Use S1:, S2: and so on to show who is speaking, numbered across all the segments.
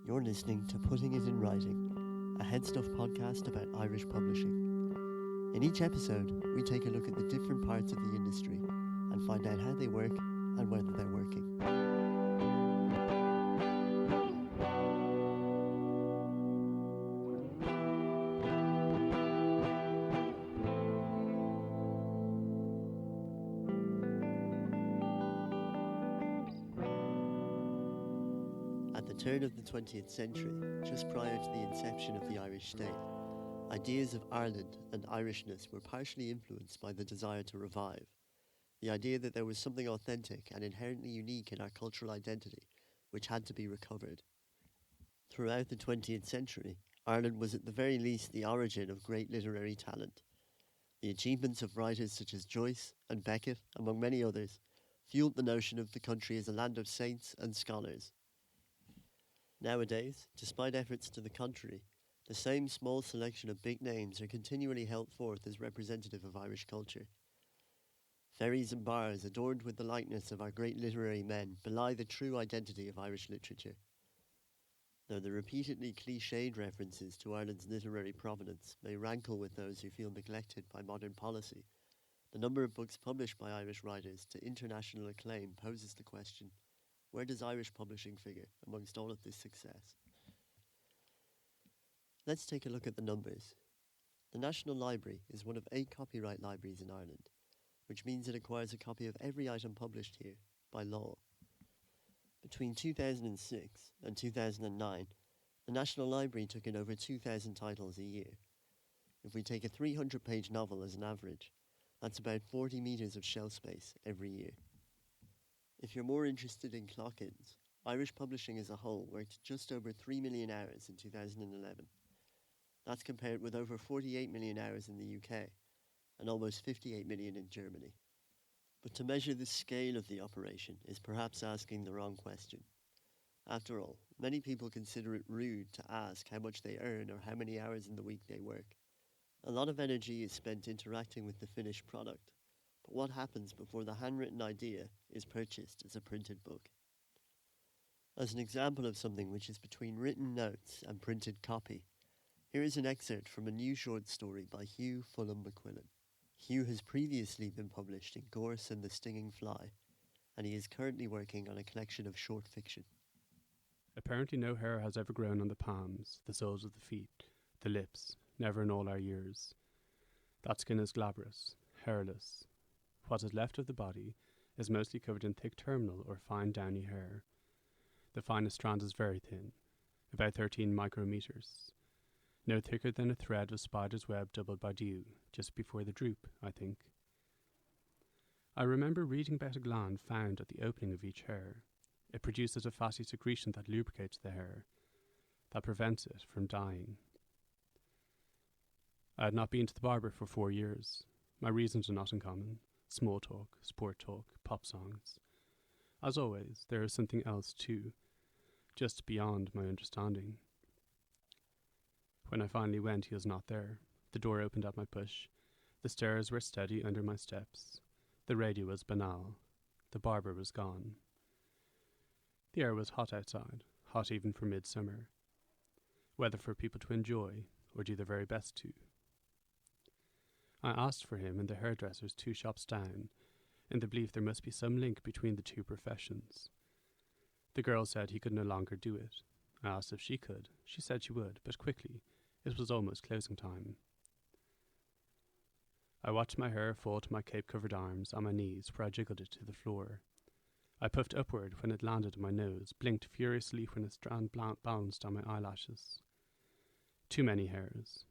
S1: You're listening to Putting It in Writing, a HeadStuff podcast about Irish publishing. In each episode, we take a look at the different parts of the industry and find out how they work and whether they're working. At the turn of the 20th century, just prior to the inception of the Irish state, ideas of Ireland and Irishness were partially influenced by the desire to revive. The idea that there was something authentic and inherently unique in our cultural identity, which had to be recovered. Throughout the 20th century, Ireland was at the very least the origin of great literary talent. The achievements of writers such as Joyce and Beckett, among many others, fueled the notion of the country as a land of saints and scholars. Nowadays, despite efforts to the contrary, the same small selection of big names are continually held forth as representative of Irish culture. Ferries and bars adorned with the likeness of our great literary men belie the true identity of Irish literature. Though the repeatedly cliched references to Ireland's literary provenance may rankle with those who feel neglected by modern policy, the number of books published by Irish writers to international acclaim poses the question, where does Irish publishing figure amongst all of this success? Let's take a look at the numbers. The National Library is one of 8 copyright libraries in Ireland, which means it acquires a copy of every item published here, by law. Between 2006 and 2009, the National Library took in over 2,000 titles a year. If we take a 300-page novel as an average, that's about 40 metres of shelf space every year. If you're more interested in clock-ins, Irish publishing as a whole worked just over 3 million hours in 2011. That's compared with over 48 million hours in the UK and almost 58 million in Germany. But to measure the scale of the operation is perhaps asking the wrong question. After all, many people consider it rude to ask how much they earn or how many hours in the week they work. A lot of energy is spent interacting with the finished product. But what happens before the handwritten idea is purchased as a printed book? As an example of something which is between written notes and printed copy, here is an excerpt from a new short story by Hugh Fulham McQuillan. Hugh has previously been published in Gorse and the Stinging Fly, and he is currently working on a collection of short fiction.
S2: Apparently no hair has ever grown on the palms, the soles of the feet, the lips, never in all our years. That skin is glabrous, hairless. What is left of the body is mostly covered in thick terminal or fine downy hair. The finest strand is very thin, about 13 micrometers. No thicker than a thread of spider's web doubled by dew, just before the droop, I think. I remember reading about a gland found at the opening of each hair. It produces a fatty secretion that lubricates the hair, that prevents it from dying. I had not been to the barber for 4 years. My reasons are not uncommon. Small talk, sport talk, pop songs. As always, there is something else too, just beyond my understanding. When I finally went, he was not there. The door opened at my push. The stairs were steady under my steps. The radio was banal. The barber was gone. The air was hot outside, hot even for midsummer. Weather for people to enjoy, or do their very best to. I asked for him in the hairdresser's 2 shops down, in the belief there must be some link between the 2 professions. The girl said he could no longer do it. I asked if she could. She said she would, but quickly. It was almost closing time. I watched my hair fall to my cape-covered arms on my knees where I jiggled it to the floor. I puffed upward when it landed on my nose, blinked furiously when a strand bounced on my eyelashes. Too many hairs.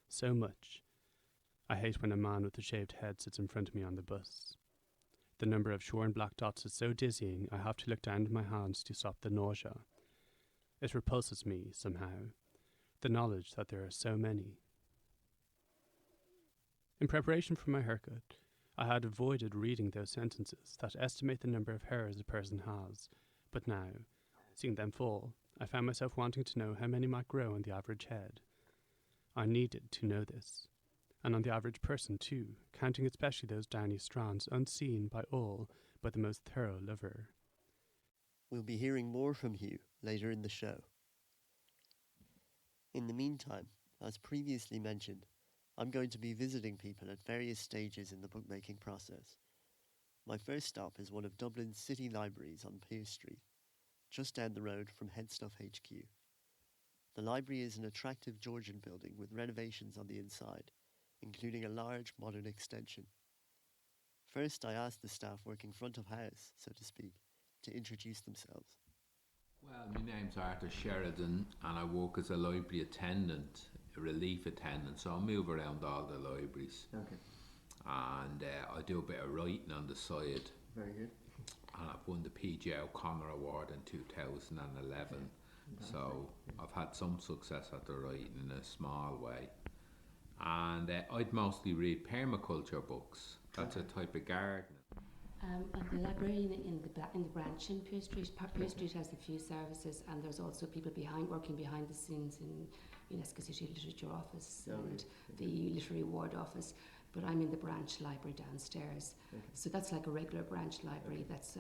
S2: So much. I hate when a man with a shaved head sits in front of me on the bus. The number of shorn black dots is so dizzying I have to look down at my hands to stop the nausea. It repulses me, somehow, the knowledge that there are so many. In preparation for my haircut, I had avoided reading those sentences that estimate the number of hairs a person has, but now, seeing them fall, I found myself wanting to know how many might grow on the average head. I needed to know this. And on the average person too, counting especially those downy strands unseen by all but the most thorough lover.
S1: We'll be hearing more from Hugh later in the show. In the meantime, as previously mentioned, I'm going to be visiting people at various stages in the bookmaking process. My first stop is one of Dublin's city libraries on Pearse Street, just down the road from HeadStuff HQ. The library is an attractive Georgian building with renovations on the inside, including a large modern extension. First, I asked the staff working front of house, so to speak, to introduce themselves.
S3: Well, my name's Arthur Sheridan and I work as a library attendant, a relief attendant, so I move around all the libraries.
S1: Okay,
S3: And I do a bit of writing on the side.
S1: very good.
S3: And I've won the PJ Conor Award in 2011. So I've had some success at the writing in a small way. And I'd mostly read permaculture books. That's a type of gardening.
S4: I'm the librarian in the branch in Pearse Street. Pearse Street has a few services, and there's also people working behind the scenes in UNESCO City Literature Office and the Literary Ward Office. But I'm in the branch library downstairs. So that's like a regular branch library. That's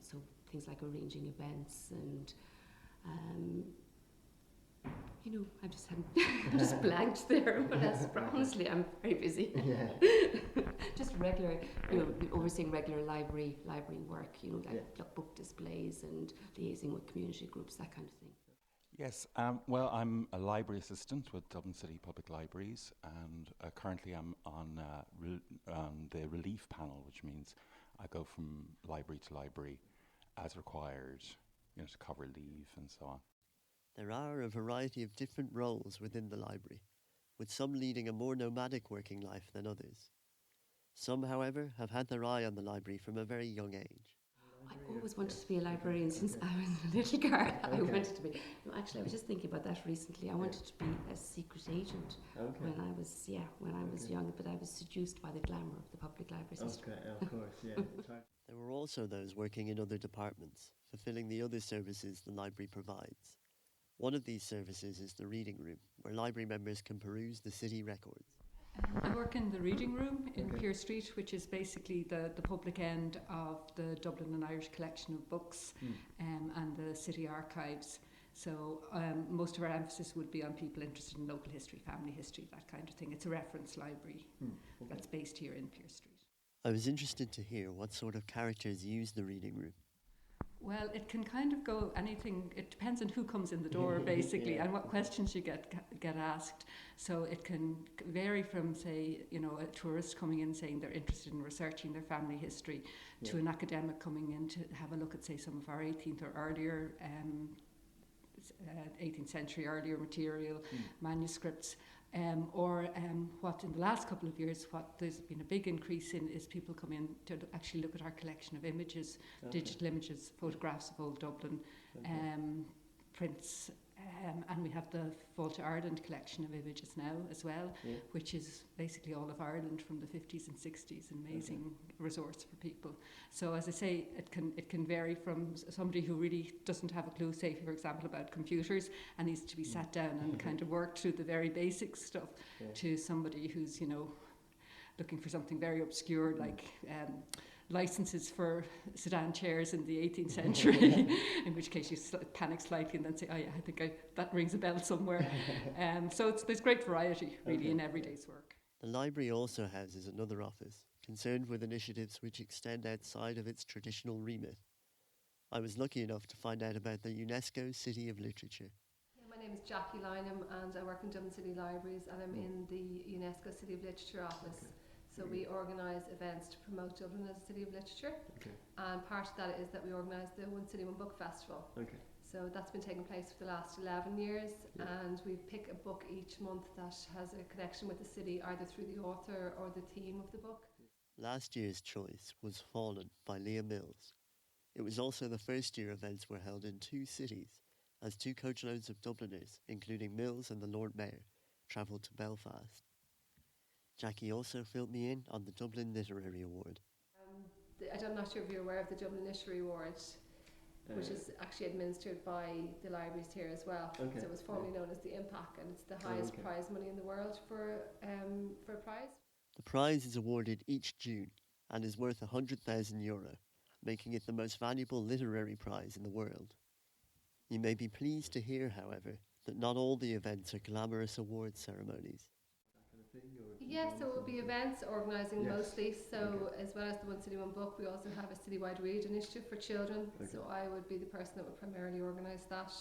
S4: so things like arranging events and I just haven't just blanked there. But honestly, I'm very busy.
S1: Yeah.
S4: Just regular, overseeing regular library work. Like book displays and liaising with community groups, that kind of thing.
S5: Yes, well, I'm a library assistant with Dublin City Public Libraries, and currently I'm on the relief panel, which means I go from library to library as required, to cover leave and so on.
S1: There are a variety of different roles within the library, with some leading a more nomadic working life than others. Some, however, have had their eye on the library from a very young age.
S4: I've always wanted to be a librarian since I was a little girl. I wanted to be. No, actually, I was just thinking about that recently. I wanted to be a secret agent when I was young, but I was seduced by the glamour of the public library system.
S1: Okay, of course, yeah. There were also those working in other departments, fulfilling the other services the library provides. One of these services is the reading room, where library members can peruse the city records.
S6: I work in the reading room in Pearse Street, which is basically the public end of the Dublin and Irish collection of books and the city archives. So most of our emphasis would be on people interested in local history, family history, that kind of thing. It's a reference library that's based here in Pearse Street.
S1: I was interested to hear what sort of characters use the reading room.
S6: Well, it can kind of go anything. It depends on who comes in the door, basically, and what questions you get asked. So it can vary from, say, a tourist coming in saying they're interested in researching their family history, to an academic coming in to have a look at, say, some of our 18th or earlier 18th century earlier material, manuscripts. Or what in the last couple of years, what there's been a big increase in is people come in to actually look at our collection of images, digital images, photographs of old Dublin, prints, and we have the Fall to Ireland collection of images now as well, which is basically all of Ireland from the 50s and 60s, an amazing resource for people. So as I say, it can vary from somebody who really doesn't have a clue, say for example about computers, and needs to be sat down and kind of worked through the very basic stuff, to somebody who's looking for something very obscure like licenses for sedan chairs in the 18th century, in which case you panic slightly and then say, oh yeah, I think that rings a bell somewhere. So there's great variety really in everyday's work.
S1: The library also houses another office, concerned with initiatives which extend outside of its traditional remit. I was lucky enough to find out about the UNESCO City of Literature.
S7: My name is Jackie Lynham and I work in Dublin City Libraries and I'm in the UNESCO City of Literature office. So we organise events to promote Dublin as a city of literature, and part of that is that we organise the One City One Book Festival. So that's been taking place for the last 11 years, and we pick a book each month that has a connection with the city, either through the author or the theme of the book.
S1: Last year's choice was Fallen by Leah Mills. It was also the first year events were held in two cities, as two coachloads of Dubliners, including Mills and the Lord Mayor, travelled to Belfast. Jackie also filled me in on the Dublin Literary Award.
S7: I'm not sure if you're aware of the Dublin Literary Award, which is actually administered by the libraries here as well. So it was formerly known as the IMPAC, and it's the highest prize money in the world for a prize.
S1: The prize is awarded each June and is worth €100,000, making it the most valuable literary prize in the world. You may be pleased to hear, however, that not all the events are glamorous awards ceremonies. That kind of thing, or
S7: Yeah, so it will be events organising
S1: Yes.
S7: mostly. So
S1: Okay.
S7: as well as the One City One Book, we also have a citywide read initiative for children.
S1: Okay.
S7: So I would be the person that would primarily organise that.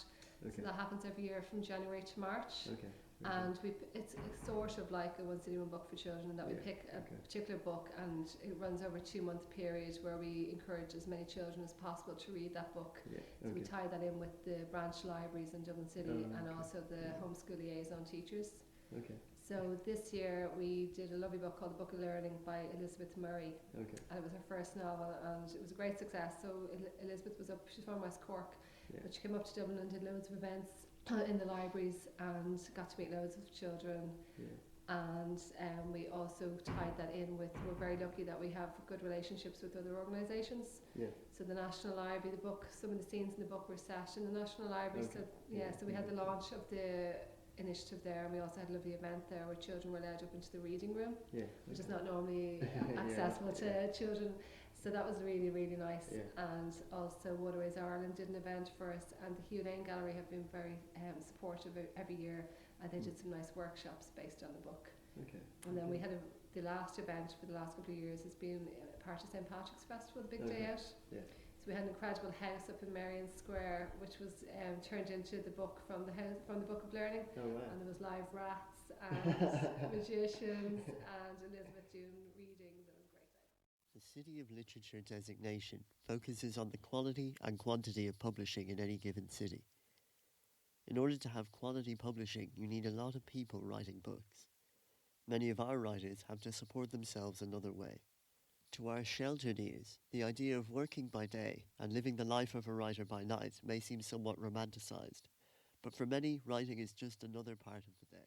S1: Okay.
S7: So that happens every year from January to March.
S1: Okay.
S7: And it's sort of like a One City One Book for children, in that we
S1: Yeah,
S7: pick a
S1: okay.
S7: particular book, and it runs over a 2-month period where we encourage as many children as possible to read that book.
S1: Yeah.
S7: So we
S1: Okay.
S7: tie that in with the branch libraries in Dublin City and
S1: okay.
S7: also the
S1: Yeah.
S7: homeschool liaison teachers.
S1: Okay.
S7: So this year we did a lovely book called The Book of Learning by Elizabeth Murray,
S1: Okay.
S7: and it was her first novel, and it was a great success. So Elizabeth was up, she's from West Cork,
S1: Yeah.
S7: but she came up to Dublin and did loads of events in the libraries and got to meet loads of children.
S1: Yeah.
S7: And we also tied that in with, we're very lucky that we have good relationships with other organisations.
S1: Yeah.
S7: So the National Library, the book, some of the scenes in the book were set in the National Library.
S1: Okay.
S7: So yeah,
S1: Yeah,
S7: so we had the
S1: okay.
S7: launch of the initiative there, and we also had a lovely event there where children were led up into the reading room,
S1: Yeah.
S7: which is
S1: okay.
S7: not normally
S1: Yeah,
S7: accessible to
S1: yeah.
S7: children. So that was really, really nice.
S1: Yeah.
S7: And also Waterways Ireland did an event for us, and the Hugh Lane Gallery have been very supportive every year, and they did some nice workshops based on the book.
S1: Okay.
S7: And then we had the last event for the last couple of years has been part of St Patrick's Festival, the big day
S1: Okay.
S7: out.
S1: Yeah.
S7: So we had an incredible house up in Marion Square, which was turned into the book from the Book of Learning.
S1: Oh wow.
S7: And there was live rats and magicians and Elizabeth doing readings, and it was a great day.
S1: The City of Literature designation focuses on the quality and quantity of publishing in any given city. In order to have quality publishing, you need a lot of people writing books. Many of our writers have to support themselves another way. To our sheltered ears, the idea of working by day and living the life of a writer by night may seem somewhat romanticised, but for many, writing is just another part of the day.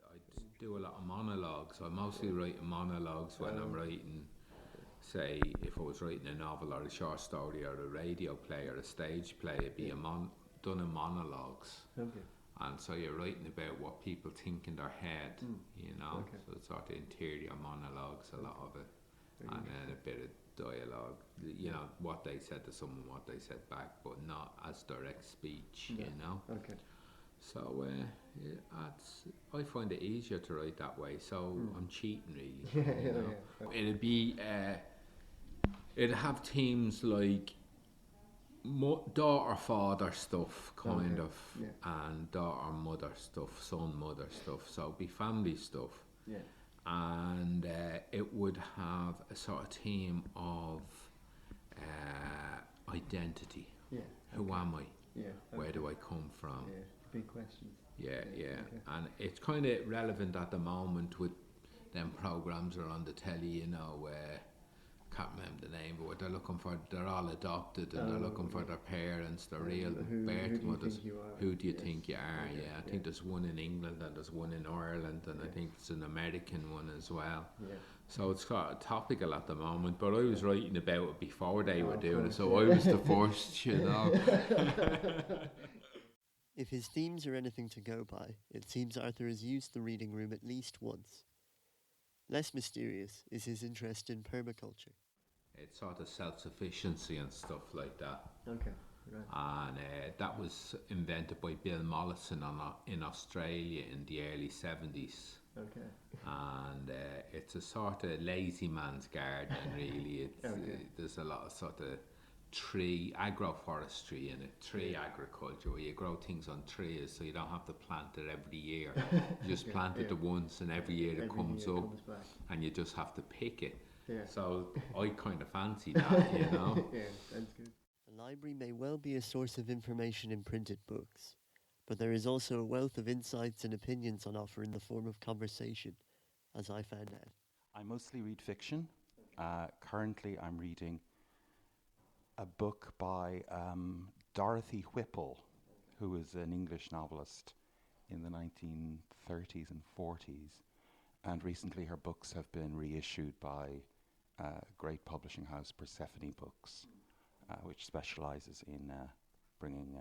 S3: I do a lot of monologues. I mostly write monologues when I'm writing, say, if I was writing a novel or a short story or a radio play or a stage play, it'd be done in monologues.
S1: Okay.
S3: And so you're writing about what people think in their head, you know.
S1: Okay.
S3: So it's sort of interior monologues, a lot of it, and then a bit of dialogue. You know, what they said to someone, what they said back, but not as direct speech.
S1: Yeah.
S3: You know.
S1: Okay.
S3: So I find it easier to write that way. So I'm cheating, really. You know? It'd be it'd have themes like daughter father stuff, kind of, and daughter mother stuff, son mother stuff. So it'd be family stuff.
S1: Yeah.
S3: And it would have a sort of theme of identity.
S1: Yeah.
S3: Who am I?
S1: Yeah.
S3: Where do I come from?
S1: Yeah. Big questions.
S3: Yeah.
S1: Okay.
S3: And it's kind of relevant at the moment with them programs are on the telly, you know, can't remember the name, but they're all adopted and they're looking for their parents, their real birth mothers. Who do you think you are?
S1: Okay,
S3: Yeah, I think there's one in England and there's one in Ireland, and I think it's an American one as well.
S1: Yeah.
S3: So it's kind of topical at the moment, but I was writing about it before they were doing it,
S1: course,
S3: so I was the first, you know.
S1: If his themes are anything to go by, it seems Arthur has used the reading room at least once. Less mysterious is his interest in permaculture.
S3: It's sort of self-sufficiency and stuff like that.
S1: Okay, right.
S3: And that was invented by Bill Mollison in Australia in the early 70s.
S1: Okay.
S3: And it's a sort of lazy man's garden, really. It's, there's a lot of sort of agroforestry in it, tree agriculture, where you grow things on trees so you don't have to plant it every year. You just plant it once, and every year it comes up, and you just have to pick it.
S1: Yeah.
S3: So I kind of fancy that, you know.
S1: Yeah, that's good. The library may well be a source of information in printed books, but there is also a wealth of insights and opinions on offer in the form of conversation, as I found out.
S5: I mostly read fiction. Currently I'm reading a book by Dorothy Whipple, who was an English novelist in the 1930s and 40s. And recently her books have been reissued by great publishing house Persephone Books, which specialises in bringing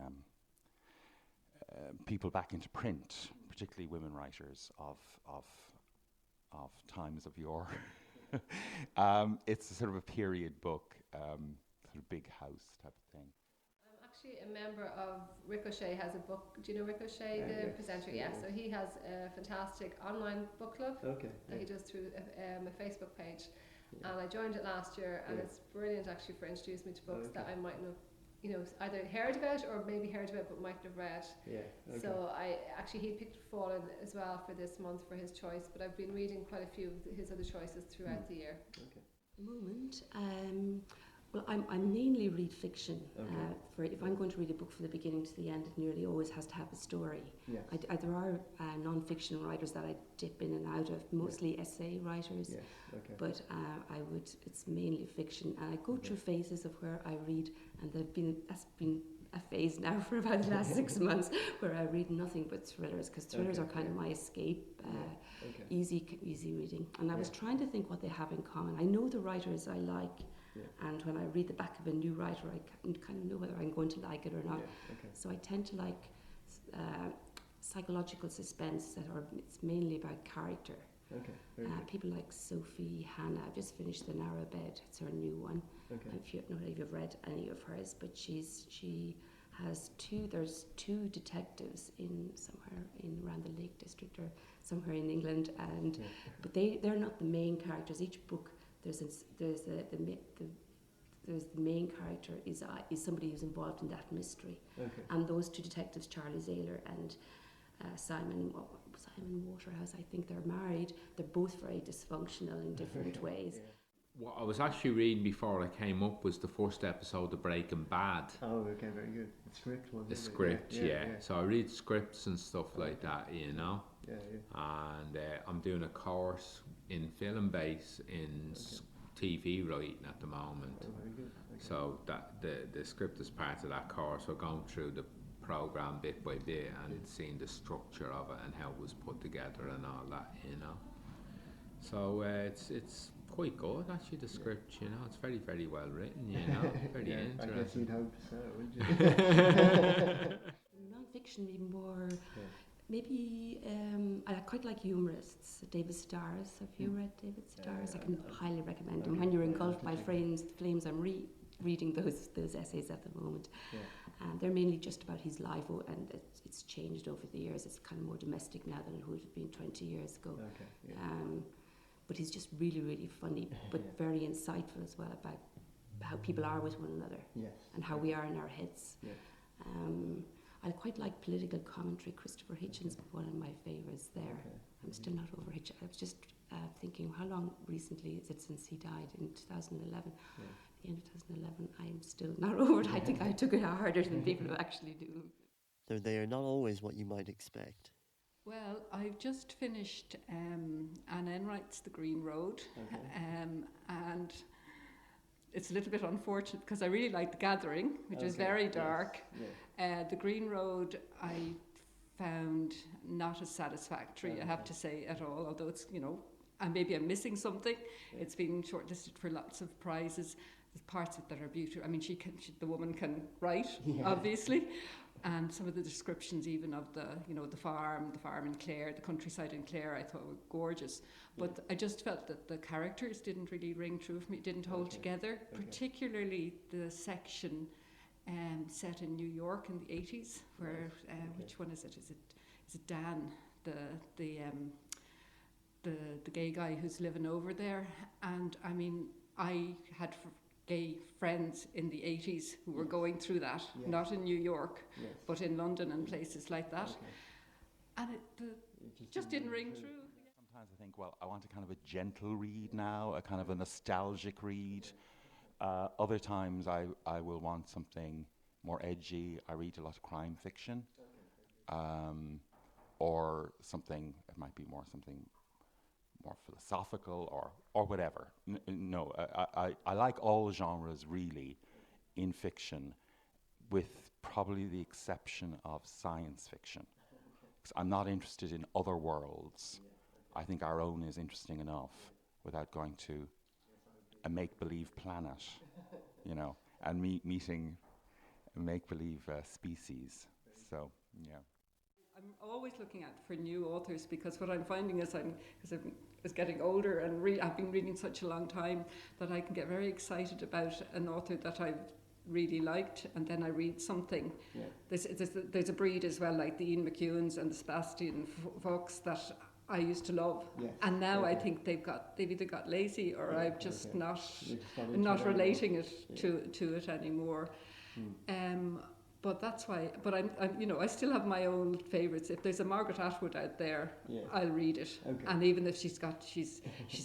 S5: people back into print, particularly women writers of times of yore. It's a sort of a period book, sort of big house type of thing.
S7: actually a member of Ricochet, has a book. Do you know Ricochet, the presenter? Yeah. So he has a fantastic online book club that he does through a Facebook page. Yeah. And I joined it last year, and it's brilliant actually for introducing me to books that I mightn't have, you know, either heard about or maybe heard about but mightn't have read. Yeah. Okay. So he picked Fallen as well for this month for his choice, but I've been reading quite a few of his other choices throughout the year. Okay.
S4: At the moment, well, I mainly read fiction. For if I'm going to read a book from the beginning to the end, it nearly always has to have a story. Yes. There are non-fiction writers that I dip in and out of, mostly essay writers. Yes. Okay. But it's mainly fiction, and I go through phases of where I read, and that's been a phase now for about the last 6 months where I read nothing but thrillers, because thrillers are kind of my escape, easy reading. And I was trying to think what they have in common. I know the writers I like. Yeah. And when I read the back of a new writer, I kind of know whether I'm going to like it or not. Yeah, okay. So I tend to like psychological suspense it's mainly about character. Okay. People like Sophie Hannah. I've just finished The Narrow Bed. It's her new one. Okay. I don't know if you've read any of hers, but she has there's two detectives somewhere around the Lake District or somewhere in England, and but they're not the main characters. Each book there's the main character is somebody who's involved in that mystery, and those two detectives, Charlie Zaylor and Simon Waterhouse, I think they're married. They're both very dysfunctional in different ways. Yeah.
S3: What I was actually reading before I came up was the first episode of Breaking Bad.
S1: Oh, okay, very good. The script one.
S3: The script, yeah. So I read scripts and stuff like that, you know. Yeah. And I'm doing a course in film base in TV writing at the moment. Oh, very good. Okay. So that the script is part of that course. So going through the program bit by bit and seeing the structure of it and how it was put together and all that, you know. So it's quite good actually, the script, you know. It's very, very well written, you know. Very interesting.
S1: I guess you'd hope so, wouldn't you?
S4: Non-fiction, maybe more. Maybe I quite like humorists. David Sedaris. Have you read David Sedaris? I can highly recommend him. When you're engulfed by flames, I'm reading those essays at the moment. Yeah. And they're mainly just about his life, and it's changed over the years. It's kind of more domestic now than it would have been 20 years ago. Okay. Yeah. But he's just really, really funny, but very insightful as well about how people are with one another and how we are in our heads. Yeah. I quite like political commentary. Christopher Hitchens, one of my favourites there. Okay. I'm still not over Hitchens. I was just thinking, how long recently is it since he died? In 2011. Yeah. The end of 2011. I'm still not over it. I think I took it harder than people actually do.
S1: So they are not always what you might expect.
S6: Well, I've just finished Anne Enright's The Green Road, and it's a little bit unfortunate because I really liked The Gathering, which is very dark. Yes. Yeah. The Green Road I found not as satisfactory, I have to say, at all, although it's, you know, and maybe I'm missing something. Yeah. It's been shortlisted for lots of prizes. There's parts of it that are beautiful. I mean, the woman can write, obviously. And some of the descriptions even of the farm in Clare, the countryside in Clare, I thought were gorgeous. But I just felt that the characters didn't really ring true for me, didn't hold together, particularly the section set in New York in the 80s, where, which one is it? Is it Dan, the gay guy who's living over there? And I mean, I had gay friends in the 80s who were going through that, not in New York, but in London and places like that. And it just didn't ring true.
S5: Sometimes I think, well, I want a kind of a gentle read now, a kind of a nostalgic read. Other times I will want something more edgy. I read a lot of crime fiction. Or something, it might be something more philosophical or whatever. No, I like all genres really in fiction, with probably the exception of science fiction. Because I'm not interested in other worlds. I think our own is interesting enough without going to a make-believe planet, you know, and meeting a make-believe species. So, yeah.
S6: I'm always looking for new authors, because what I'm finding is because I was getting older and I've been reading such a long time, that I can get very excited about an author that I've really liked, and then I read something.
S8: Yeah.
S6: There's a breed as well, like the Ian McEwans and the Sebastian Fox that I used to love,
S8: Yes.
S6: and now I
S8: Okay.
S6: think they've either got lazy or
S8: Yeah,
S6: I've just
S8: okay.
S6: not
S8: You're just not into it
S6: relating
S8: anymore.
S6: it to it anymore.
S8: Mm.
S6: But that's why. But I'm I still have my own favourites. If there's a Margaret Atwood out there,
S8: Yeah.
S6: I'll read it.
S8: Okay.
S6: And even if she's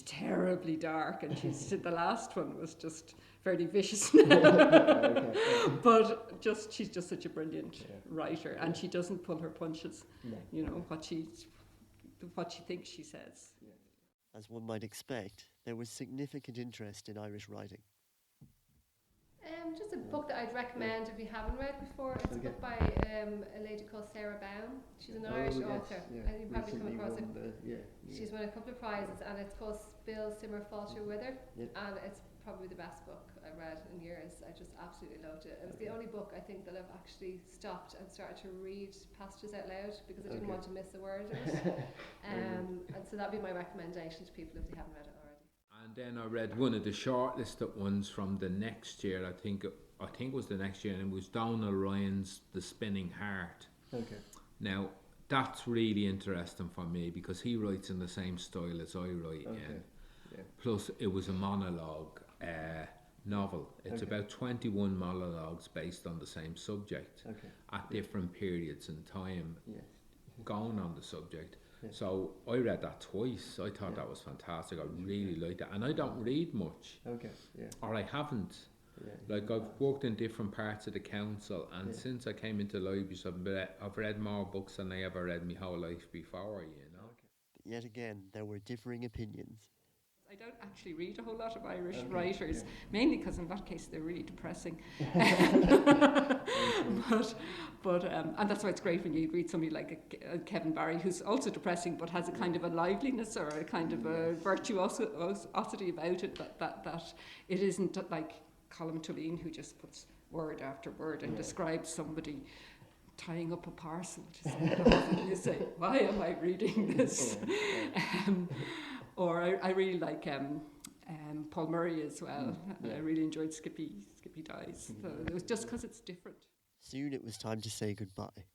S6: terribly dark, and the last one was just fairly vicious.
S8: Okay.
S6: But she's just such a brilliant
S8: Yeah.
S6: writer, and she doesn't pull her punches.
S8: No.
S6: You know what she thinks she says.
S1: As one might expect, there was significant interest in Irish writing.
S7: Just a book that I'd recommend if you haven't read before. It's a
S8: Okay.
S7: book by a lady called Sarah Bown. She's an Irish author.
S8: Yeah.
S7: And you've probably come
S8: Recently
S7: across it.
S8: won the-
S7: She's won a couple of prizes, and it's called Spill, Simmer, Falter, Wither.
S8: Yeah.
S7: And it's probably the best book I've read in years. I just absolutely loved it. It was the only book I think that I've actually stopped and started to read passages out loud because I didn't
S8: Okay.
S7: want to miss a word in it. And so that'd be my recommendation to people if they haven't read it already.
S3: And then I read one of the shortlisted ones from the next year. I think it was the next year, and it was Donal Ryan's The Spinning Heart.
S8: Okay.
S3: Now that's really interesting for me because he writes in the same style as I write
S8: Okay.
S3: in.
S8: Yeah.
S3: Plus, it was a monologue novel. It's
S8: Okay.
S3: about 21 monologues based on the same subject
S8: Okay.
S3: at different periods in time,
S8: Yeah.
S3: going on the subject.
S8: Yeah.
S3: So I read that twice. I thought
S8: Yeah.
S3: that was fantastic. I really liked it, and I don't read much,
S8: Okay. Yeah.
S3: or I haven't.
S8: Yeah.
S3: Like I've worked in different parts of the council, and
S8: Yeah.
S3: since I came into libraries, I've read more books than I ever read my whole life before. You know.
S1: But yet again, there were differing opinions.
S6: I don't actually read a whole lot of Irish
S8: Okay,
S6: writers,
S8: yeah.
S6: mainly because in that case they're really depressing. but and that's why it's great when you read somebody like a Kevin Barry, who's also depressing but has a kind of a liveliness or a kind of a virtuosity about it that it isn't like Colm Tulleen, who just puts word after word and describes somebody tying up a parcel to somebody else, and you say, why am I reading this? Or I really like Paul Murray as well.
S8: Yeah.
S6: I really enjoyed Skippy Dies. So it was just because it's different.
S1: Soon it was time to say goodbye.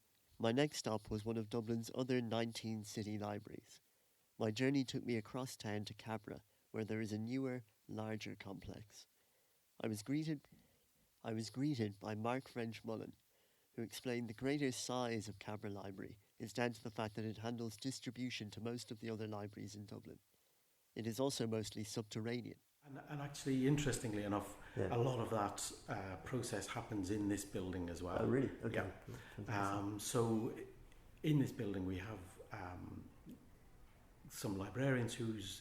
S1: My next stop was one of Dublin's other 19 city libraries. My journey took me across town to Cabra, where there is a newer, larger complex. I was greeted by Mark French Mullen, who explained the greater size of Cabra Library is down to the fact that it handles distribution to most of the other libraries in Dublin. It is also mostly subterranean.
S9: And actually, interestingly enough, a lot of that process happens in this building as well.
S8: Oh, really? Okay.
S9: Yeah. So in this building we have some librarians whose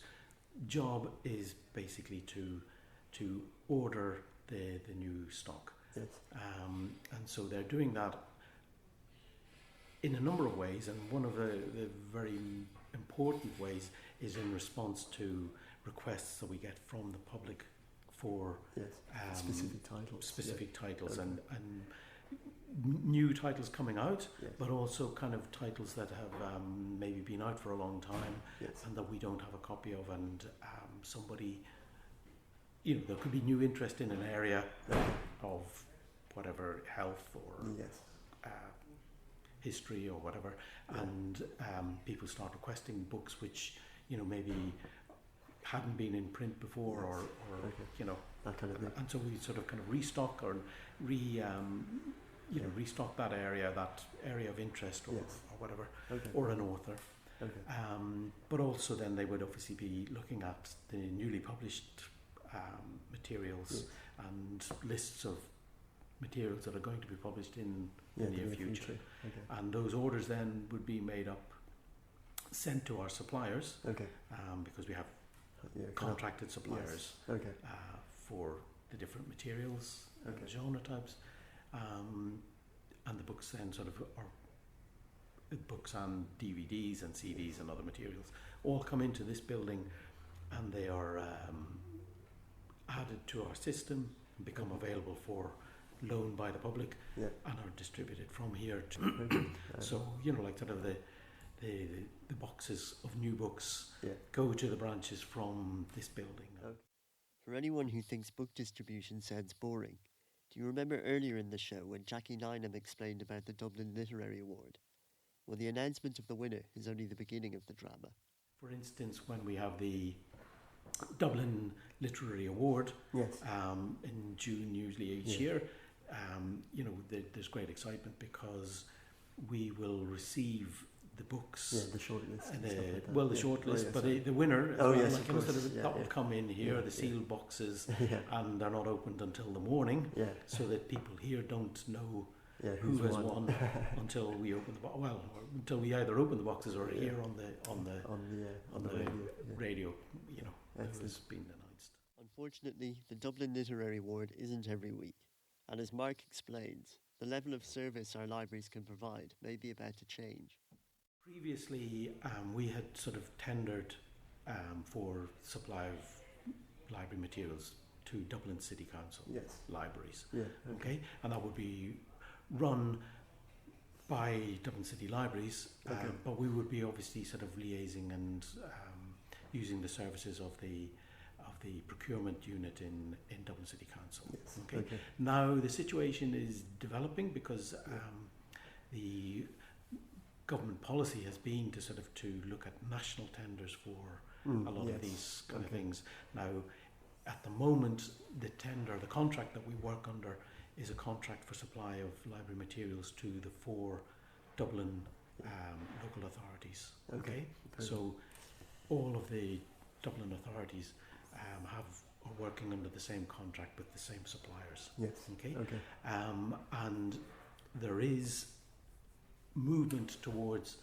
S9: job is basically to order the new stock.
S8: Yes.
S9: And so they're doing that in a number of ways, and one of the very important ways is in response to requests that we get from the public for specific titles
S8: Okay.
S9: and new titles coming out,
S8: Yes.
S9: but also kind of titles that have maybe been out for a long time
S8: Yes.
S9: and that we don't have a copy of, and somebody, there could be new interest in an area of whatever, health or
S8: Yes.
S9: history or whatever, and people start requesting books which
S8: maybe
S9: hadn't been in print before,
S8: Yes.
S9: or
S8: Okay. That kind of thing.
S9: and so we sort of kind of restock or restock that area of interest, or,
S8: Yes.
S9: or whatever,
S8: Okay.
S9: or an author.
S8: Okay.
S9: But also then they would obviously be looking at the newly published materials
S8: Yes.
S9: and lists of materials that are going to be published in
S8: Yeah,
S9: the near future.
S8: Okay.
S9: And those orders then would be made up, sent to our suppliers,
S8: Okay.
S9: because we have
S8: Yeah.
S9: contracted suppliers
S8: Okay.
S9: for the different materials and
S8: Okay.
S9: genre types. And the books then sort of are books and DVDs and CDs and other materials all come into this building, and they are added to our system and become available for loan by the public,
S8: Yeah.
S9: and are distributed from here to
S8: Okay.
S9: so like sort of the boxes of new books
S8: Yeah.
S9: go to the branches from this building.
S1: For anyone who thinks book distribution sounds boring, Do you remember earlier in the show when Jackie Nynham explained about the Dublin Literary Award? Well, the announcement of the winner is only the beginning of the drama.
S9: For instance, when we have the Dublin Literary Award in June, usually each year, there's great excitement because we will receive the books.
S8: Yeah, the shortlist.
S9: The shortlist, but the winner, that will come in here, the sealed boxes, and they're not opened until the morning, so that people here don't know who has won until we open the box. Well, until we either open the boxes or hear on the radio, who has been announced.
S1: Unfortunately, the Dublin Literary Award isn't every week, and as Mark explains, the level of service our libraries can provide may be about to change.
S9: Previously, we had sort of tendered for supply of library materials to Dublin City Council libraries. Okay, and that would be run by Dublin City Libraries, but we would be obviously sort of liaising and using the services of the procurement unit in Dublin City Council. Now the situation is developing because the government policy has been to sort of to look at national tenders for a lot of these kind of things. Now, at the moment, the contract that we work under is a contract for supply of library materials to the 4 Dublin local authorities. So all of the Dublin authorities are working under the same contract with the same suppliers. And there is movement towards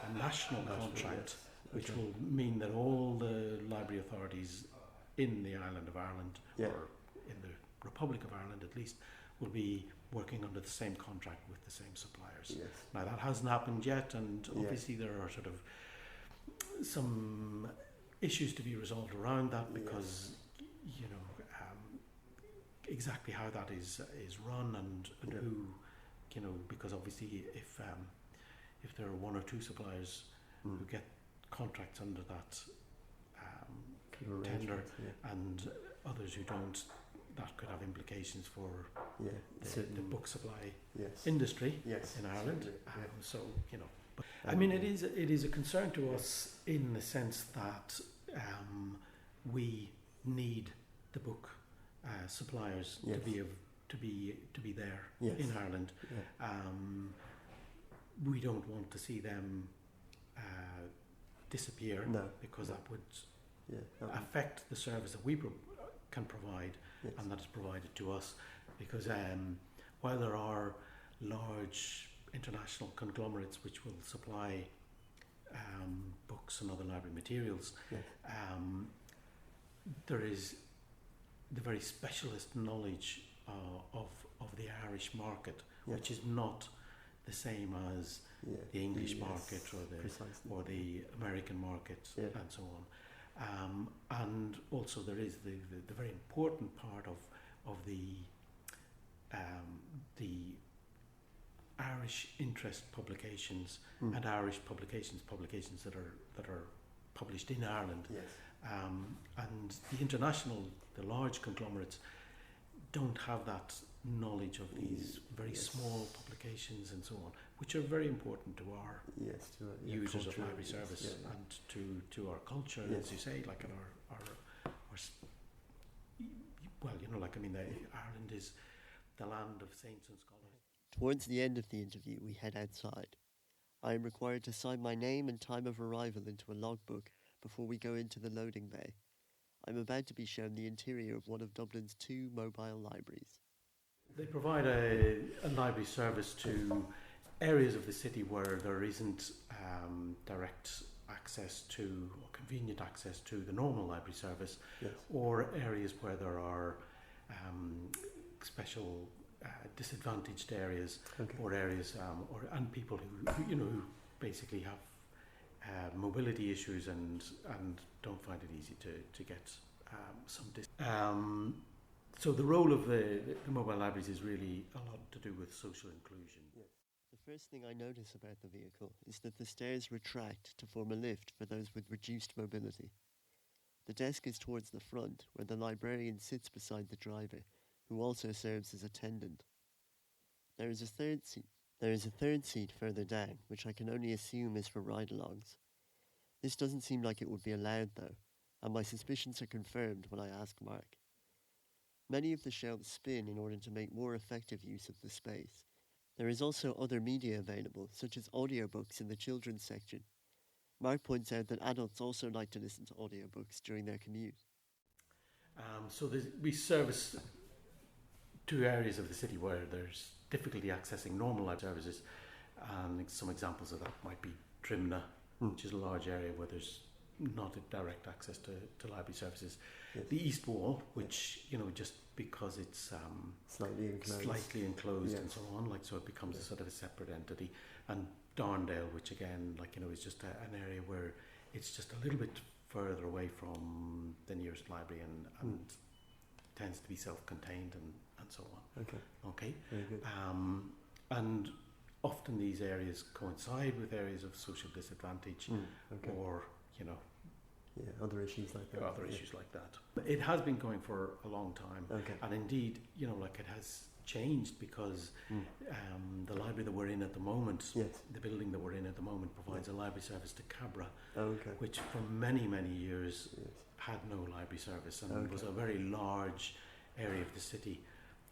S9: a national contract, which will mean that all the library authorities in the island of Ireland, or in the Republic of Ireland at least, will be working under the same contract with the same suppliers. Now that hasn't happened yet, and obviously there are sort of some issues to be resolved around that because exactly how that is run and who, because obviously if there are 1 or 2 suppliers who get contracts under that tender and others who don't, that could have implications for the book supply industry in Ireland. But I mean, it is a concern to us in the sense that we need the book suppliers to be there in Ireland. We don't want to see them disappear because that would affect the service that we can provide and that is provided to us. Because while there are large international conglomerates which will supply books and other library materials, there is the very specialist knowledge of the Irish market, which is not the same as the English market or the American market and so on. And also there is the very important part of the Irish interest publications and Irish publications that are published in Ireland. And the large conglomerates don't have that knowledge of these very small publications and so on, which are very important to our users of library service and to our culture, as you say, like in our Ireland is the land of saints and scholars.
S1: Towards the end of the interview, we head outside. I am required to sign my name and time of arrival into a logbook before we go into the loading bay. I'm about to be shown the interior of one of Dublin's 2 mobile libraries.
S9: They provide a library service to areas of the city where there isn't direct access to or convenient access to the normal library service, or areas where there are special disadvantaged areas, or areas and people who basically have mobility issues and don't find it easy to get some distance. So the role of the mobile libraries is really a lot to do with social inclusion.
S1: The first thing I notice about the vehicle is that the stairs retract to form a lift for those with reduced mobility. The desk is towards the front, where the librarian sits beside the driver, who also serves as attendant. There is a third seat further down, which I can only assume is for ride-alongs. This doesn't seem like it would be allowed though, and my suspicions are confirmed when I ask Mark. Many of the shelves spin in order to make more effective use of the space. There is also other media available, such as audiobooks in the children's section. Mark points out that adults also like to listen to audiobooks during their commute.
S9: We service two areas of the city where there's difficulty accessing normal library services, and some examples of that might be Trimna, which is a large area where there's not a direct access to library services.
S8: Yes.
S9: The East Wall, which, just because it's slightly enclosed and so on, so it becomes a sort of a separate entity. And Darndale, which again, is just an area where it's just a little bit further away from the nearest library and tends to be self-contained and so on. Okay.
S8: Very good.
S9: And often these areas coincide with areas of social disadvantage or,
S8: other issues like that.
S9: Issues like that. It has been going for a long time. And indeed, it has changed because the library that we're in at the moment, the building that we're in at the moment, provides a library service to Cabra, which for many, many years had no library service and was a very large area of the city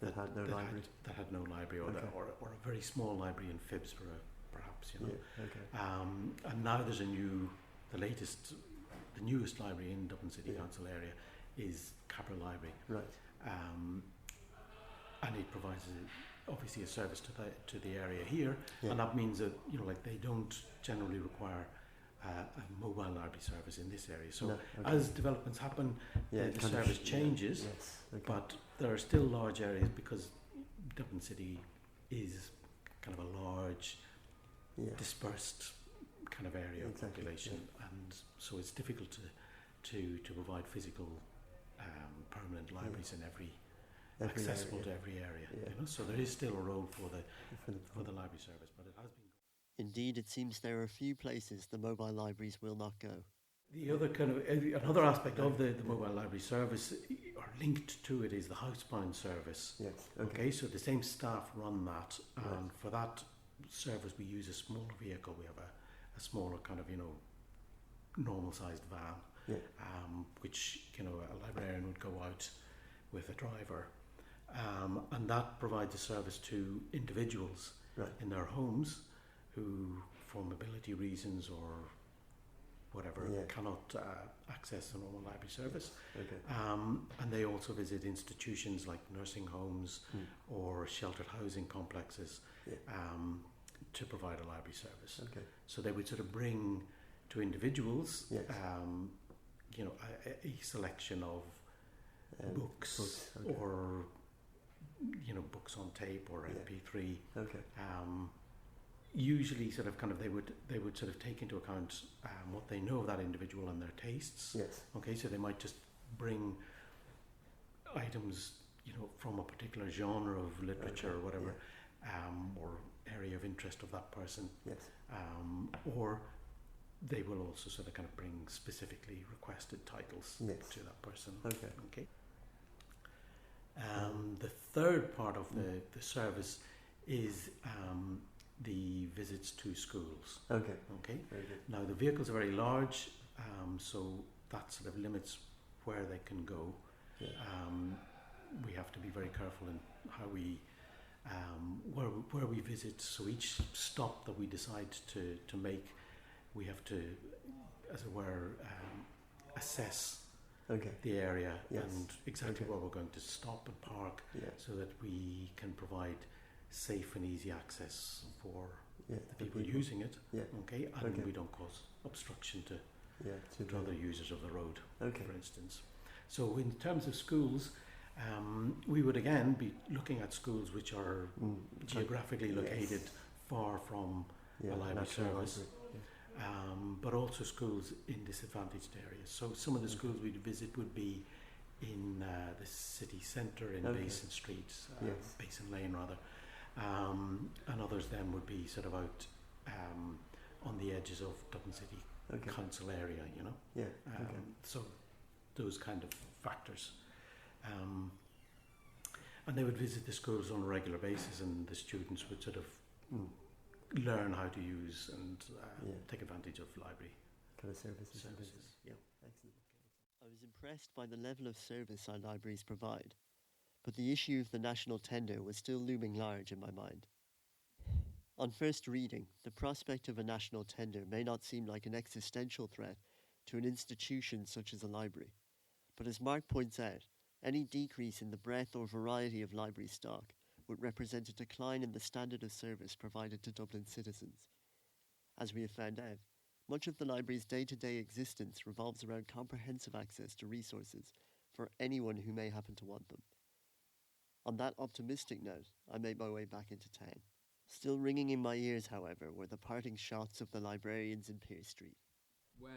S9: that had no library, or a very small library in Phibsborough, perhaps. And now there's the newest library in Dublin City Council area is Cabra Library, and it provides obviously a service to the area here, and that means that they don't generally require a mobile library service in this area. So as developments happen, the service changes, but there are still large areas because Dublin City is kind of a large, dispersed kind of area of population, and so it's difficult to provide physical permanent libraries in every accessible
S8: area.
S9: To every area. So there is still a role for the library service, but it has been.
S1: Indeed, it seems there are few places the mobile libraries will not go.
S9: The other another aspect of the mobile library service, or linked to it, is the housebound service.
S8: Yes.
S9: Okay. So the same staff run that, and for that service we use a smaller vehicle. We have a smaller kind of normal sized van, which a librarian would go out with a driver, and that provides a service to individuals in their homes who, for mobility reasons or whatever, cannot access a normal library service. And they also visit institutions like nursing homes or sheltered housing complexes to provide a library service. So they would sort of bring to individuals a selection of books or books on tape or MP3. Usually they would sort of take into account what they know of that individual and their tastes. So they might just bring items from a particular genre of literature or whatever, or area of interest of that person, or they will also sort of kind of bring specifically requested titles to that person. The third part of the service is the visits to schools.
S8: Very good.
S9: Now the vehicles are very large, so that sort of limits where they can go. We have to be very careful in how we where we visit. So each stop that we decide to make, we have to, as it were, assess the area and exactly where we're going to stop and park, so that we can provide safe and easy access for the people using it. And we don't cause obstruction to other users of the road, for instance. So in terms of schools, we would again be looking at schools which are geographically located far from a library service, but also schools in disadvantaged areas. So some of the schools we'd visit would be in the city centre, in Basin Street, Basin Lane rather, and others then would be sort of out on the edges of Dublin City Council area, So those kind of factors. And they would visit the schools on a regular basis, and the students would sort of learn how to use and take advantage of library
S8: kind of services. Yeah, excellent.
S1: I was impressed by the level of service our libraries provide, but the issue of the national tender was still looming large in my mind. On first reading, the prospect of a national tender may not seem like an existential threat to an institution such as a library, but as Mark points out, any decrease in the breadth or variety of library stock would represent a decline in the standard of service provided to Dublin citizens. As we have found out, much of the library's day-to-day existence revolves around comprehensive access to resources for anyone who may happen to want them. On that optimistic note, I made my way back into town. Still ringing in my ears, however, were the parting shots of the librarians in Pearse Street.
S3: Well,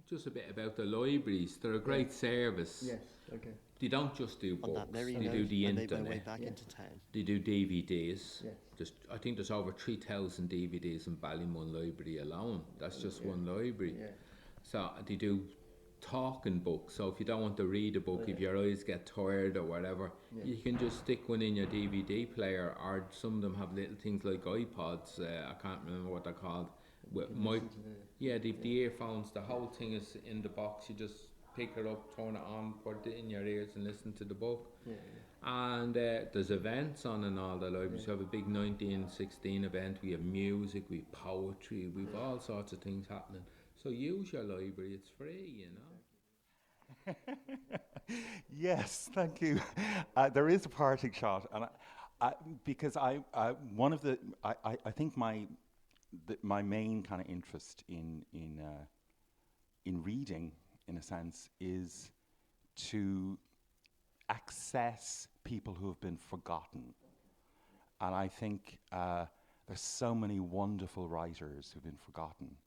S3: just a bit about the libraries. They're a great service.
S8: Yes, okay.
S3: They don't just do
S1: On
S3: books,
S1: that merry
S3: they
S1: note,
S3: do the
S1: I made my way
S3: internet,
S1: back into town.
S3: they do DVDs.
S8: Yes.
S3: I think there's over 3,000 DVDs in Ballymun Library alone. That's just one library.
S8: Yeah.
S3: So they do talking books. So if you don't want to read a book, if your eyes get tired or whatever, you can just stick one in your DVD player, or some of them have little things like iPods. I can't remember what they're called. With the earphones. The whole thing is in the box. You just pick it up, turn it on, put it in your ears, and listen to the book. And there's events on in all the libraries. We have a big 1916 event. We have music, we have poetry, we have all sorts of things happening. So use your library, it's free, you know.
S5: Yes, thank you. There is a parting shot, and because I think my main kind of interest in reading, in a sense, is to access people who have been forgotten, and I think there's so many wonderful writers who've been forgotten.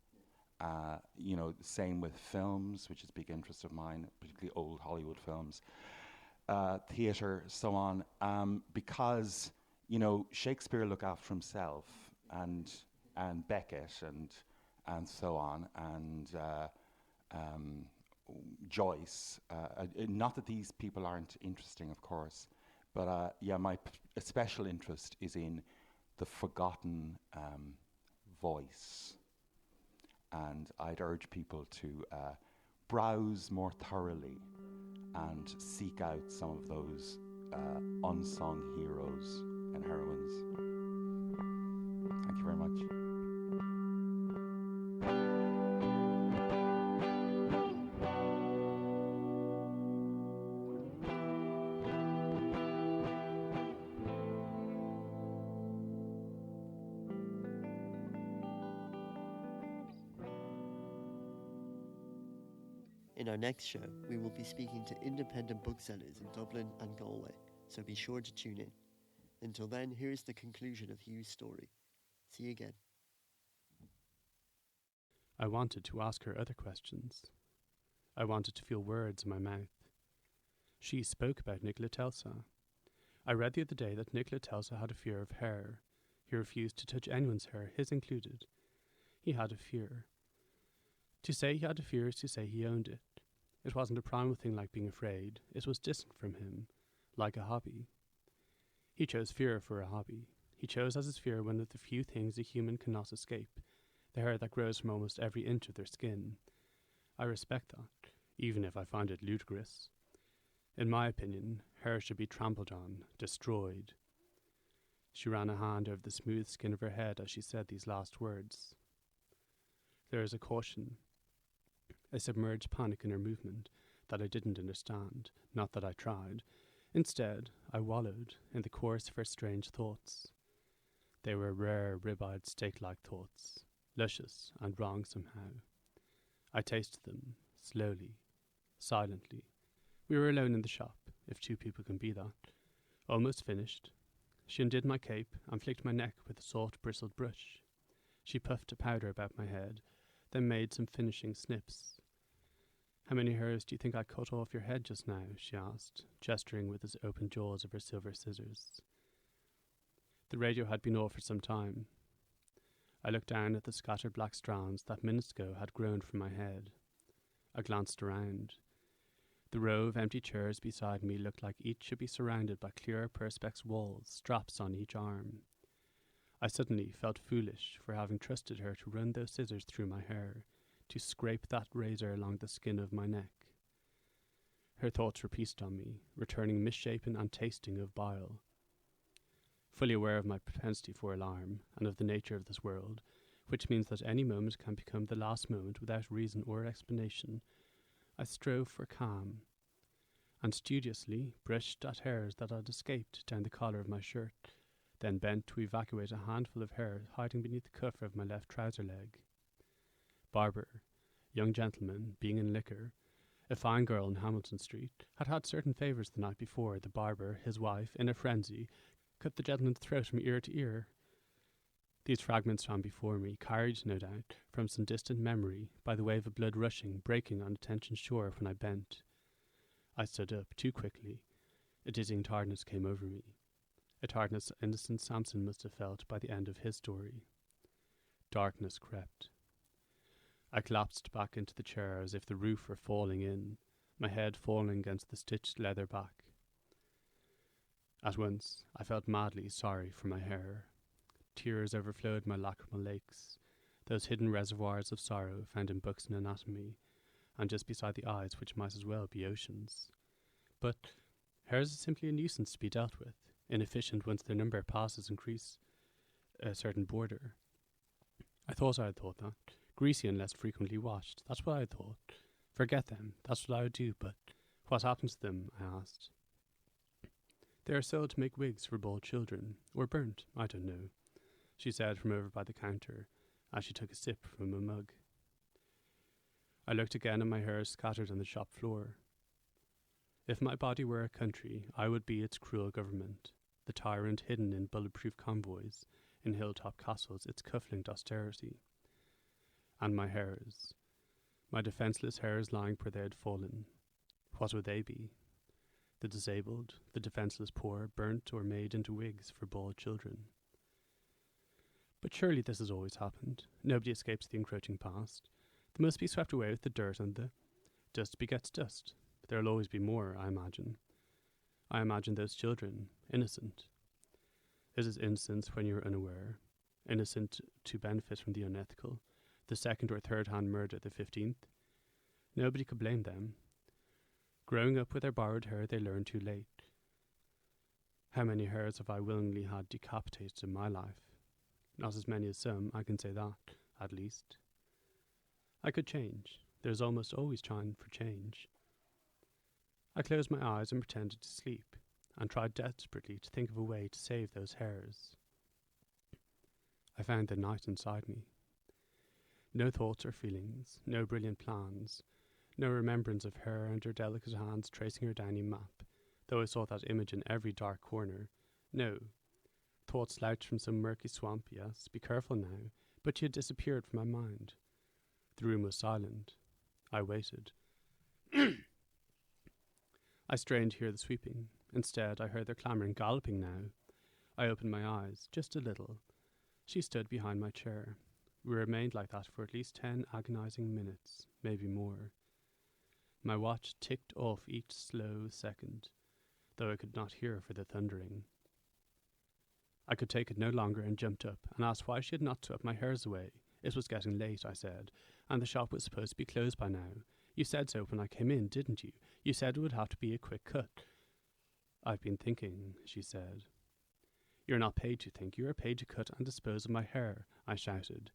S5: Same with films, which is a big interest of mine, particularly old Hollywood films, theatre, so on, because, Shakespeare looked after himself, and Beckett, and so on, and Joyce. Not that these people aren't interesting, of course, but my special interest is in the forgotten voice. And I'd urge people to browse more thoroughly and seek out some of those unsung heroes and heroines. Thank you very much.
S1: In our next show, we will be speaking to independent booksellers in Dublin and Galway, so be sure to tune in. Until then, here's the conclusion of Hugh's story. See you again.
S2: I wanted to ask her other questions. I wanted to feel words in my mouth. She spoke about Nikola Tesla. I read the other day that Nikola Tesla had a fear of hair. He refused to touch anyone's hair, his included. He had a fear. To say he had a fear is to say he owned it. It wasn't a primal thing like being afraid. It was distant from him, like a hobby. He chose fear for a hobby. He chose as his fear one of the few things a human cannot escape, the hair that grows from almost every inch of their skin. I respect that, even if I find it ludicrous. In my opinion, hair should be trampled on, destroyed. She ran a hand over the smooth skin of her head as she said these last words. There is a caution, a submerged panic in her movement that I didn't understand, not that I tried. Instead, I wallowed in the course of her strange thoughts. They were rare, rib-eyed, steak-like thoughts, luscious and wrong somehow. I tasted them, slowly, silently. We were alone in the shop, if two people can be that. Almost finished. She undid my cape and flicked my neck with a soft bristled brush. She puffed a powder about my head, then made some finishing snips. "How many hairs do you think I cut off your head just now?" she asked, gesturing with the open jaws of her silver scissors. The radio had been off for some time. I looked down at the scattered black strands that minutes ago had grown from my head. I glanced around. The row of empty chairs beside me looked like each should be surrounded by clear perspex walls, straps on each arm. I suddenly felt foolish for having trusted her to run those scissors through my hair, to scrape that razor along the skin of my neck. Her thoughts repeated on me, returning misshapen and tasting of bile. Fully aware of my propensity for alarm, and of the nature of this world, which means that any moment can become the last moment without reason or explanation, I strove for calm, and studiously brushed at hairs that had escaped down the collar of my shirt, then bent to evacuate a handful of hair hiding beneath the cuff of my left trouser leg. Barber, young gentleman, being in liquor, a fine girl in Hamilton Street, had had certain favours the night before. The barber, his wife, in a frenzy, cut the gentleman's throat from ear to ear. These fragments ran before me, carried, no doubt, from some distant memory, by the wave of blood rushing, breaking on attention shore when I bent. I stood up too quickly. A dizzying tiredness came over me, a tiredness innocent Samson must have felt by the end of his story. Darkness crept. I collapsed back into the chair as if the roof were falling in, my head falling against the stitched leather back. At once, I felt madly sorry for my hair. Tears overflowed my lacrimal lakes, those hidden reservoirs of sorrow found in books and anatomy, and just beside the eyes which might as well be oceans. But hairs are simply a nuisance to be dealt with, inefficient once their number passes increase a certain border. I thought I had thought that. Greasy and less frequently washed, that's what I had thought. Forget them, that's what I would do, but what happens to them, I asked. They are sold to make wigs for bald children, or burnt, I don't know, she said from over by the counter, as she took a sip from a mug. I looked again at my hair scattered on the shop floor. If my body were a country, I would be its cruel government, the tyrant hidden in bulletproof convoys, in hilltop castles, its cuff-linked austerity. And my hairs, my defenceless hairs lying where they had fallen, what would they be? The disabled, the defenceless poor, burnt or made into wigs for bald children. But surely this has always happened. Nobody escapes the encroaching past. They must be swept away with the dirt, and the dust begets dust. There'll always be more, I imagine. I imagine those children, innocent. This is innocence when you're unaware, innocent to benefit from the unethical, the second or third-hand murder, the 15th. Nobody could blame them. Growing up with their borrowed hair, they learn too late. How many hairs have I willingly had decapitated in my life? Not as many as some, I can say that, at least. I could change. There's almost always time for change. I closed my eyes and pretended to sleep, and tried desperately to think of a way to save those hairs. I found the night inside me. No thoughts or feelings, no brilliant plans, no remembrance of her and her delicate hands tracing her downy map, though I saw that image in every dark corner. No. Thoughts slouched from some murky swamp, yes, be careful now, but she had disappeared from my mind. The room was silent. I waited. I strained to hear the sweeping. Instead, I heard their clamouring, galloping now. I opened my eyes, just a little. She stood behind my chair. We remained like that for at least 10 agonizing minutes, maybe more. My watch ticked off each slow second, though I could not hear for the thundering. I could take it no longer and jumped up and asked why she had not swept my hairs away. It was getting late, I said, and the shop was supposed to be closed by now. You said so when I came in, didn't you? You said it would have to be a quick cut. I've been thinking, she said. You're not paid to think, you are paid to cut and dispose of my hair, I shouted.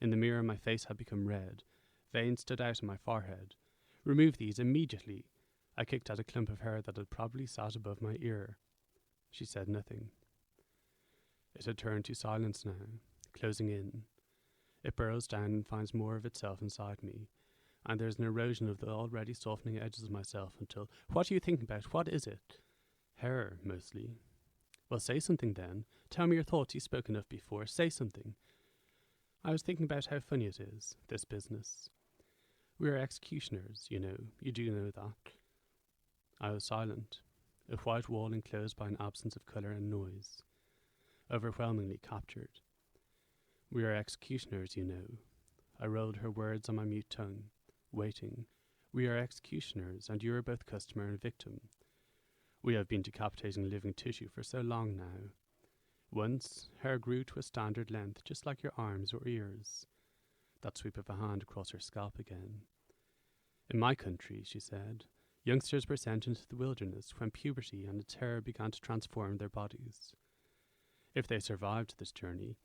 S2: In the mirror my face had become red. Veins stood out on my forehead. Remove these immediately. I kicked at a clump of hair that had probably sat above my ear. She said nothing. It had turned to silence now, closing in. It burrows down and finds more of itself inside me, and there's an erosion of the already softening edges of myself until, what are you thinking about? What is it? Hair, mostly. Well, say something then. Tell me your thoughts. You've spoken of before. Say something. I was thinking about how funny it is, this business. We are executioners, you know. You do know that. I was silent, a white wall enclosed by an absence of colour and noise, overwhelmingly captured. We are executioners, you know. I rolled her words on my mute tongue, waiting, We are executioners, and you are both customer and victim. We have been decapitating living tissue for so long now. Once, hair grew to a standard length, just like your arms or ears. That sweep of a hand across her scalp again. In my country, she said, youngsters were sent into the wilderness when puberty and its hair began to transform their bodies. If they survived this journey,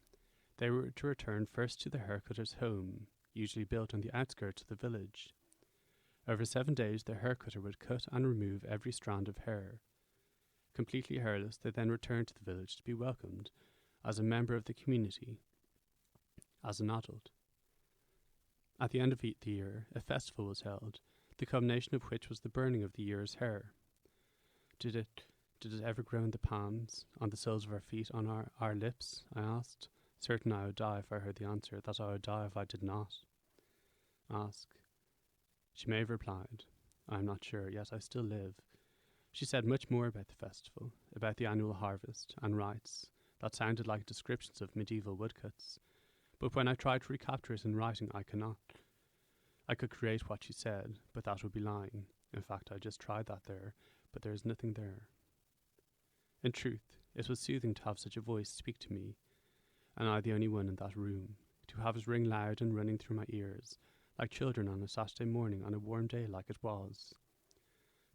S2: they were to return first to the haircutter's home, usually built on the outskirts of the village. Over 7 days, the haircutter would cut and remove every strand of hair. Completely hairless, they then returned to the village to be welcomed as a member of the community, as an adult. At the end of the year, a festival was held, the culmination of which was the burning of the year's hair. Did it ever grow in the palms, on the soles of our feet, on our lips? I asked, certain I would die if I heard the answer, that I would die if I did not ask. She may have replied, I am not sure, yet I still live. She said much more about the festival, about the annual harvest and rites that sounded like descriptions of medieval woodcuts. But when I tried to recapture it in writing, I cannot. I could create what she said, but that would be lying. In fact, I just tried that there, but there is nothing there. In truth, it was soothing to have such a voice speak to me, and I the only one in that room, to have it ring loud and running through my ears, like children on a Saturday morning on a warm day like it was.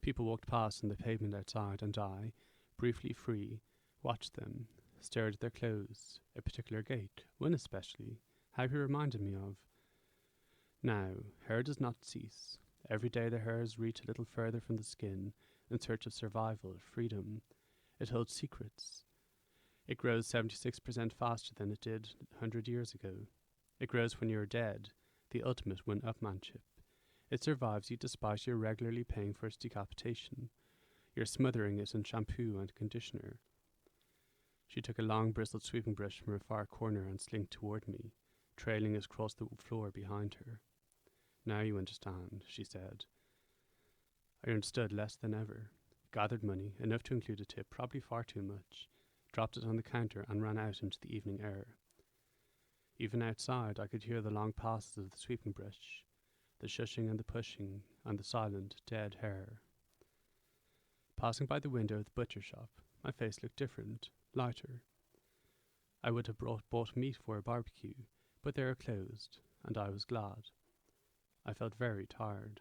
S2: People walked past on the pavement outside, and I, briefly free, watched them, stared at their clothes, a particular gait, one especially, how he reminded me of. Now, hair does not cease. Every day the hairs reach a little further from the skin, in search of survival, freedom. It holds secrets. It grows 76% faster than it did 100 years ago. It grows when you are dead, the ultimate one-upmanship. It survives you despite your regularly paying for its decapitation. You're smothering it in shampoo and conditioner. She took a long bristled sweeping brush from her far corner and slinked toward me, trailing it across the floor behind her. Now you understand, she said. I understood less than ever. Gathered money, enough to include a tip, probably far too much, dropped it on the counter and ran out into the evening air. Even outside I could hear the long passes of the sweeping brush, the shushing and the pushing, and the silent, dead hair. Passing by the window of the butcher shop, my face looked different, lighter. I would have bought meat for a barbecue, but they are closed, and I was glad. I felt very tired.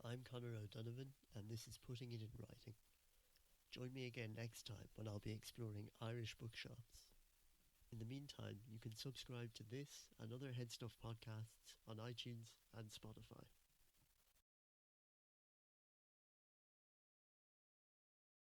S1: I'm Conor O'Donovan, and this is Putting It in Writing. Join me again next time when I'll be exploring Irish bookshops. In the meantime, you can subscribe to this and other HeadStuff podcasts on iTunes and Spotify.